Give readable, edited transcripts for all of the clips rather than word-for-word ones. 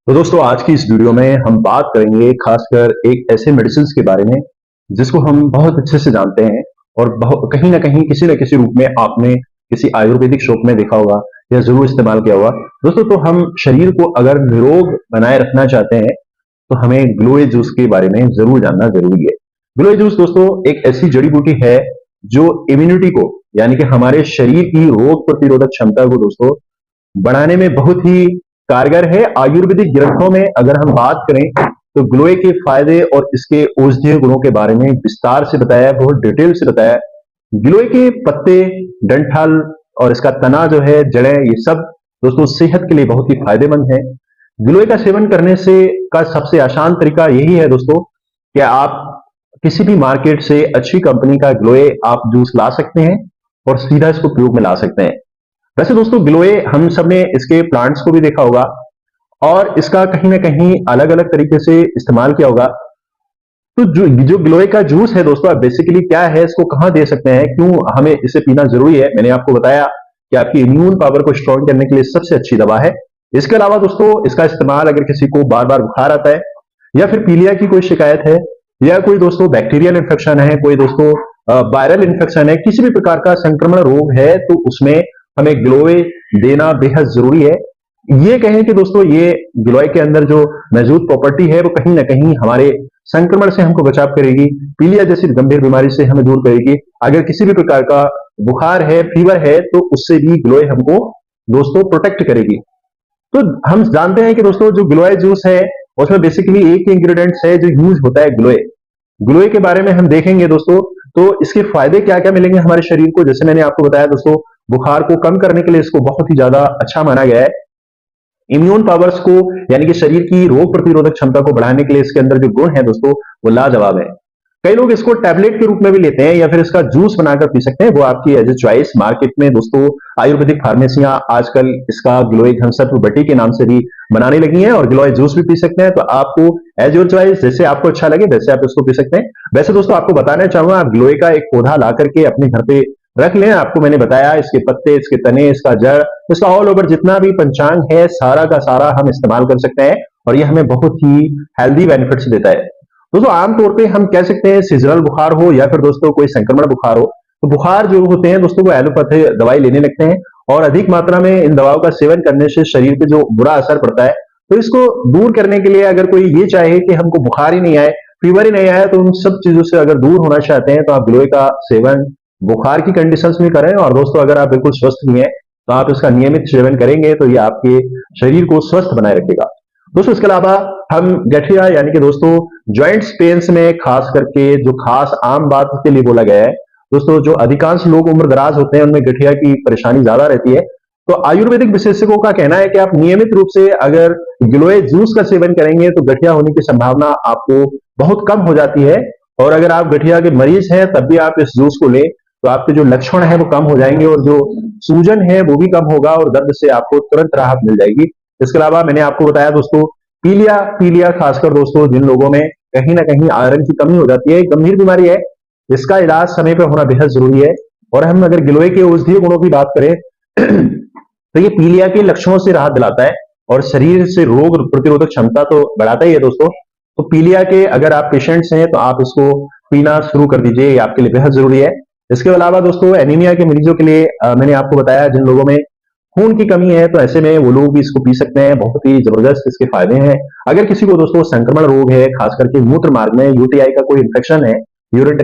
तो दोस्तों आज की इस वीडियो में हम बात करेंगे खासकर एक ऐसे मेडिसिन के बारे में जिसको हम बहुत अच्छे से जानते हैं और कहीं ना कहीं किसी न किसी रूप में आपने किसी आयुर्वेदिक शॉप में देखा होगा या जरूर इस्तेमाल किया होगा। दोस्तों तो हम शरीर को अगर निरोग बनाए रखना चाहते हैं तो हमें ग्लोए जूस के बारे में जरूर जानना जरूरी है। ग्लोए जूस दोस्तों एक ऐसी जड़ी बूटी है जो इम्यूनिटी को यानी कि हमारे शरीर की रोग प्रतिरोधक क्षमता को दोस्तों बढ़ाने में बहुत ही कारगर है। आयुर्वेदिक ग्रंथों में अगर हम बात करें तो ग्लोए के फायदे और इसके औषधीय गुणों के बारे में विस्तार से बताया है, बहुत डिटेल से बताया है। गिलोय के पत्ते, डंठल और इसका तना जो है, जड़ें, ये सब दोस्तों सेहत के लिए बहुत ही फायदेमंद है। गिलोय का सेवन करने से का सबसे आसान तरीका यही है दोस्तों कि आप किसी भी मार्केट से अच्छी कंपनी का गिलोय आप जूस ला सकते हैं और सीधा इसको प्रयोग में ला सकते हैं। वैसे दोस्तों गिलोय हम सब ने इसके प्लांट्स को भी देखा होगा और इसका कहीं ना कहीं अलग अलग तरीके से इस्तेमाल किया होगा। तो जो जो गिलोय का जूस है दोस्तों, आप बेसिकली क्या है, इसको कहाँ दे सकते हैं, क्यों हमें इसे पीना जरूरी है, मैंने आपको बताया कि आपकी इम्यून पावर को स्ट्रॉन्ग करने के लिए सबसे अच्छी दवा है। इसके अलावा दोस्तों इसका इस्तेमाल अगर किसी को बार बार बुखार आता है या फिर पीलिया की कोई शिकायत है या कोई दोस्तों बैक्टीरियल इन्फेक्शन है, कोई दोस्तों वायरल इन्फेक्शन है, किसी भी प्रकार का संक्रमण रोग है, तो उसमें हमें गिलोय देना बेहद जरूरी है। ये कहें कि दोस्तों ये गिलोय के अंदर जो मौजूद प्रॉपर्टी है वो कहीं ना कहीं हमारे संक्रमण से हमको बचाव करेगी, पीलिया जैसी गंभीर बीमारी से हमें दूर करेगी। अगर किसी भी प्रकार का बुखार है, फीवर है, तो उससे भी गिलोय हमको दोस्तों प्रोटेक्ट करेगी। तो हम जानते हैं कि दोस्तों जो गिलोय जूस है उसमें बेसिकली एक इंग्रेडिएंट्स है जो यूज होता है गिलोय। गिलोय के बारे में हम देखेंगे दोस्तों, तो इसके फायदे क्या क्या मिलेंगे हमारे शरीर को। जैसे मैंने आपको बताया दोस्तों, बुखार को कम करने के लिए इसको बहुत ही ज्यादा अच्छा माना गया है। इम्यून पावर्स को यानी कि शरीर की रोग प्रतिरोधक क्षमता को बढ़ाने के लिए इसके अंदर जो गुण है दोस्तों वो लाजवाब है। कई लोग इसको टैबलेट के रूप में भी लेते हैं या फिर इसका जूस बनाकर पी सकते हैं, वो आपकी एज ए चॉइस। मार्केट में दोस्तों आयुर्वेदिक फार्मेसियां आजकल इसका गिलोय घनसत्व बटी के नाम से भी बनाने लगी हैं और गिलोय जूस भी पी सकते हैं। तो आपको एज योर चॉइस, जैसे आपको अच्छा लगे वैसे आप इसको पी सकते हैं। वैसे दोस्तों आपको बताना चाहूंगा, आप गिलोय का एक पौधा ला करके अपने घर पे रख लें। आपको मैंने बताया इसके पत्ते, इसके तने, इसका जड़, इसका ऑल ओवर जितना भी पंचांग है सारा का सारा हम इस्तेमाल कर सकते हैं और ये हमें बहुत ही हेल्दी बेनिफिट्स देता है। दोस्तों आमतौर पे हम कह सकते हैं सीजनल बुखार हो या फिर दोस्तों कोई संक्रमण बुखार हो, तो बुखार जो होते हैं दोस्तों वो एलोपैथी दवाई लेने लगते हैं और अधिक मात्रा में इन दवाओं का सेवन करने से शरीर पे जो बुरा असर पड़ता है, तो इसको दूर करने के लिए अगर कोई ये चाहे कि हमको बुखार ही नहीं आए, फीवर ही नहीं आया, तो उन सब चीजों से अगर दूर होना चाहते हैं तो आप गिलोय का सेवन बुखार की कंडीशंस में करें। और दोस्तों अगर आप बिल्कुल स्वस्थ नहीं है तो आप इसका नियमित सेवन करेंगे तो ये आपके शरीर को स्वस्थ बनाए रखेगा। दोस्तों इसके अलावा हम गठिया यानी कि दोस्तों जॉइंट्स पेन्स में खास करके जो खास आम बात के लिए बोला गया है दोस्तों, जो अधिकांश लोग उम्र दराज होते हैं उनमें गठिया की परेशानी ज्यादा रहती है। तो आयुर्वेदिक विशेषज्ञों का कहना है कि आप नियमित रूप से अगर गिलोय जूस का सेवन करेंगे तो गठिया होने की संभावना आपको बहुत कम हो जाती है। और अगर आप गठिया के मरीज हैं तब भी आप इस जूस को लें तो आपके जो लक्षण है वो कम हो जाएंगे और जो सूजन है वो भी कम होगा और दर्द से आपको तुरंत राहत मिल जाएगी। इसके अलावा मैंने आपको बताया दोस्तों, पीलिया पीलिया खासकर दोस्तों जिन लोगों में कहीं ना कहीं आयरन की कमी हो जाती है, एक गंभीर बीमारी है, इसका इलाज समय पर होना बेहद जरूरी है। और हम अगर गिलोय के औषधीय गुणों की बात करें तो ये पीलिया के लक्षणों से राहत दिलाता है और शरीर से रोग प्रतिरोधक क्षमता तो बढ़ाता ही है दोस्तों। तो पीलिया के अगर आप पेशेंट्स हैं तो आप इसको पीना शुरू कर दीजिए, ये आपके लिए बेहद जरूरी है। इसके अलावा दोस्तों एनीमिया के मरीजों के लिए मैंने आपको बताया जिन लोगों में खून की कमी है तो ऐसे में वो लोग भी इसको पी सकते हैं, बहुत ही जबरदस्त इसके फायदे हैं। अगर किसी को दोस्तों संक्रमण रोग है, खास करके मूत्र मार्ग में यूटीआई का कोई इन्फेक्शन है, यूरिन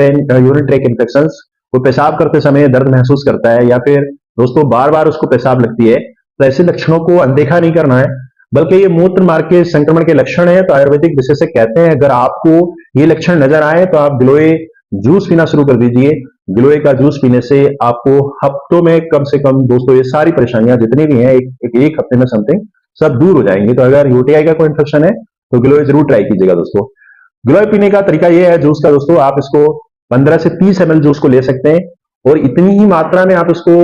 ट्रैक इन्फेक्शन, वो पेशाब करते समय दर्द महसूस करता है या फिर दोस्तों बार बार उसको पेशाब लगती है, तो ऐसे लक्षणों को अनदेखा नहीं करना है, बल्कि ये मूत्र मार्ग के संक्रमण के लक्षण है। तो आयुर्वेदिक विशेषज्ञ कहते हैं अगर आपको ये लक्षण नजर आए तो आप गिलोय जूस पीना शुरू कर दीजिए। गिलोय का जूस पीने से आपको हफ्तों में कम से कम दोस्तों ये सारी परेशानियां जितनी भी हैं एक हफ्ते में समथिंग सब दूर हो जाएंगी। तो अगर यूटीआई का कोई इन्फेक्शन है तो गिलोय जरूर ट्राई कीजिएगा दोस्तों। गिलोय पीने का तरीका ये है जूस का दोस्तों, आप इसको 15 से 30 ml जूस को ले सकते हैं और इतनी ही मात्रा में आप इसको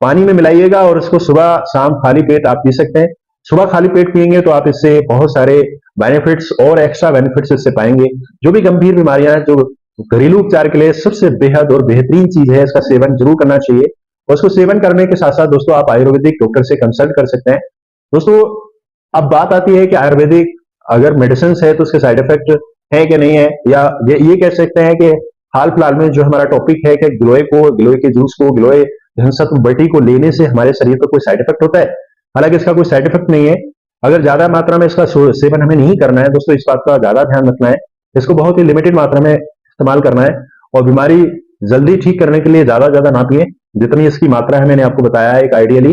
पानी में मिलाइएगा और इसको सुबह शाम खाली पेट आप पी सकते हैं। सुबह खाली पेट पिएंगे तो आप इससे बहुत सारे बेनिफिट्स और एक्स्ट्रा बेनिफिट्स इससे पाएंगे। जो भी गंभीर बीमारियां हैं, जो घरेलू उपचार के लिए सबसे बेहद और बेहतरीन चीज है, इसका सेवन जरूर करना चाहिए। और इसको सेवन करने के साथ साथ दोस्तों आप आयुर्वेदिक डॉक्टर से कंसल्ट कर सकते हैं। दोस्तों अब बात आती है कि आयुर्वेदिक अगर मेडिसिन है तो उसके साइड इफेक्ट है कि नहीं है, या ये कह सकते हैं कि हाल फिलहाल में जो हमारा टॉपिक है कि गिलोय के जूस को, गिलोय सत्व बटी को लेने से हमारे शरीर पर कोई साइड इफेक्ट होता है। हालांकि इसका कोई साइड इफेक्ट नहीं है। अगर ज्यादा मात्रा में इसका सेवन हमें नहीं करना है दोस्तों, इस बात का ज्यादा ध्यान रखना है। इसको बहुत ही लिमिटेड मात्रा में इस्तेमाल करना है, और बीमारी जल्दी ठीक करने के लिए ज्यादा ज्यादा ना पिए। जितनी इसकी मात्रा है मैंने आपको बताया है, एक आइडियली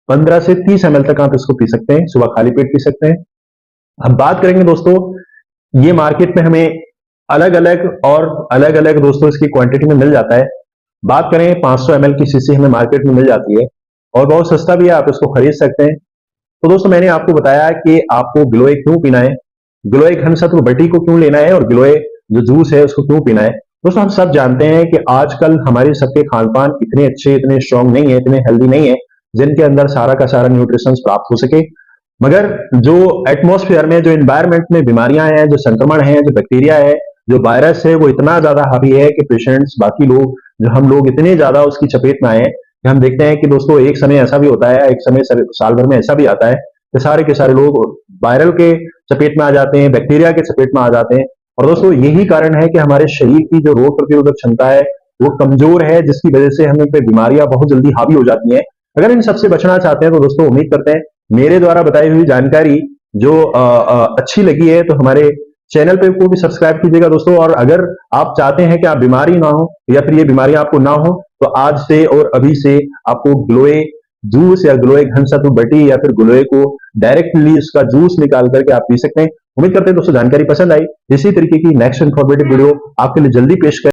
15 से 30 ml तक आप इसको पी सकते हैं, सुबह खाली पेट पी सकते हैं। अब बात करेंगे दोस्तों, ये मार्केट में हमें अलग अलग और अलग अलग दोस्तों इसकी क्वांटिटी में मिल जाता है। बात करें 500 ml की शीशी हमें मार्केट में मिल जाती है, और बहुत सस्ता भी है, आप इसको खरीद सकते हैं। तो दोस्तों मैंने आपको बताया कि आपको गिलोय क्यों पीना है, गिलोय घन सत्व बटी को क्यों लेना है, और गिलोय जो जूस है उसको क्यों पीना है। दोस्तों हम सब जानते हैं कि आजकल हमारे सबके खान पान इतने अच्छे, इतने स्ट्रांग नहीं है, इतने हेल्दी नहीं है, जिनके अंदर सारा का सारा न्यूट्रिशन प्राप्त हो सके। मगर जो एटमॉस्फेयर में, जो एनवायरमेंट में बीमारियां हैं, जो संक्रमण है, जो बैक्टीरिया है, जो वायरस है, वो इतना ज्यादा हावी है कि पेशेंट्स, बाकी लोग, जो हम लोग इतने ज्यादा उसकी चपेट में आए हैं कि हम देखते हैं कि दोस्तों एक समय ऐसा भी होता है, एक समय साल भर में ऐसा भी आता है कि सारे के सारे लोग वायरल के चपेट में आ जाते हैं, बैक्टीरिया के चपेट में आ जाते हैं। और दोस्तों यही कारण है कि हमारे शरीर की जो रोग प्रतिरोधक क्षमता है वो कमजोर है, जिसकी वजह से हमें पे बीमारियां बहुत जल्दी हावी हो जाती हैं। अगर इन सबसे बचना चाहते हैं तो दोस्तों उम्मीद करते हैं मेरे द्वारा बताई हुई जानकारी जो अच्छी लगी है तो हमारे चैनल पे को भी सब्सक्राइब कीजिएगा दोस्तों। और अगर आप चाहते हैं कि आप बीमारी ना हो, या फिर ये बीमारियां आपको ना हो, तो आज से और अभी से आपको गिलोय जूस या गिलोय घन सत्व बटी या फिर गिलोय को डायरेक्टली इसका जूस निकाल करके आप पी सकते हैं। उम्मीद करते हैं दोस्तों जानकारी पसंद आई। इसी तरीके की नेक्स्ट इन्फॉर्मेटिव वीडियो आपके लिए जल्दी पेश कर